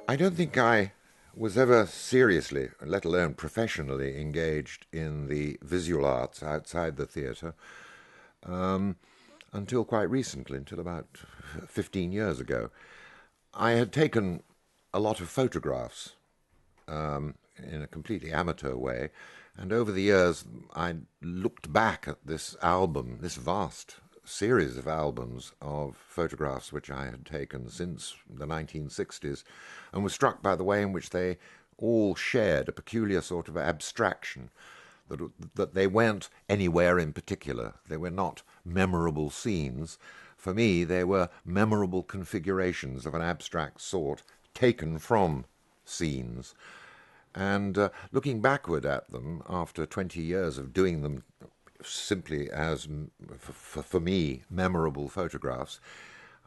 I don't think I was ever seriously, let alone professionally, engaged in the visual arts outside the theatre until quite recently, until about 15 years ago. I had taken a lot of photographs in a completely amateur way, and over the years I looked back at this album, this vast series of albums of photographs which I had taken since the 1960s, and was struck by the way in which they all shared a peculiar sort of abstraction. That they weren't anywhere in particular. They were not memorable scenes. For me, they were memorable configurations of an abstract sort taken from scenes. And looking backward at them after 20 years of doing them simply as, for me, memorable photographs,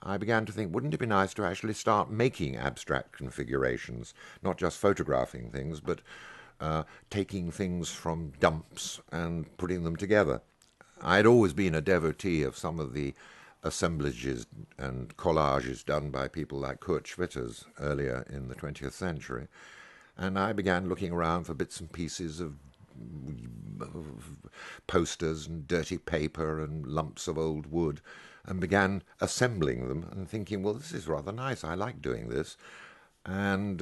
I began to think, wouldn't it be nice to actually start making abstract configurations, not just photographing things, but taking things from dumps and putting them together. I'd always been a devotee of some of the assemblages and collages done by people like Kurt Schwitters earlier in the 20th century, and I began looking around for bits and pieces of posters and dirty paper and lumps of old wood, and began assembling them and thinking, well, this is rather nice. I like doing this. And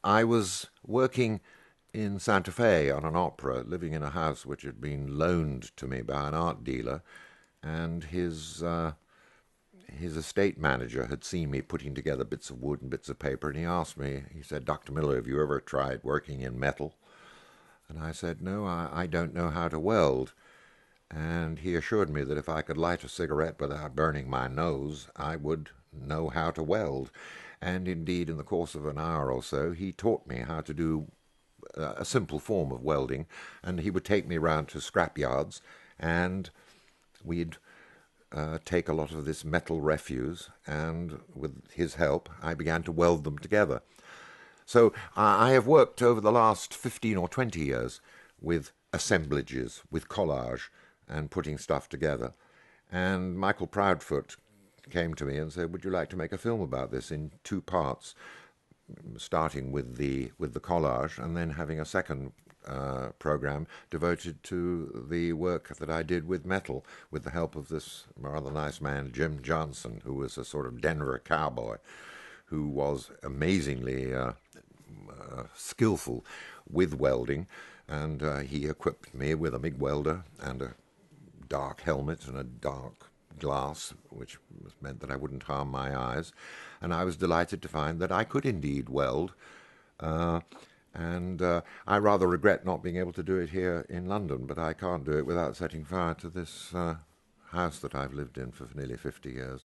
I was working in Santa Fe on an opera, living in a house which had been loaned to me by an art dealer, and his estate manager had seen me putting together bits of wood and bits of paper, and he asked me, he said, Dr. Miller, have you ever tried working in metal? And I said, no, I don't know how to weld. And he assured me that if I could light a cigarette without burning my nose, I would know how to weld. And indeed, in the course of an hour or so, he taught me how to do a simple form of welding, and he would take me round to scrap yards, and we'd take a lot of this metal refuse, and with his help, I began to weld them together. So I have worked over the last 15 or 20 years with assemblages, with collage, and putting stuff together. And Michael Proudfoot came to me and said, would you like to make a film about this in two parts, starting with the collage and then having a second program devoted to the work that I did with metal, with the help of this rather nice man, Jim Johnson, who was a sort of Denver cowboy, who was amazingly skillful with welding, and he equipped me with a MIG welder and a dark helmet and a dark glass, which meant that I wouldn't harm my eyes. And I was delighted to find that I could indeed weld. Uh, and I rather regret not being able to do it here in London, but I can't do it without setting fire to this house that I've lived in for nearly 50 years.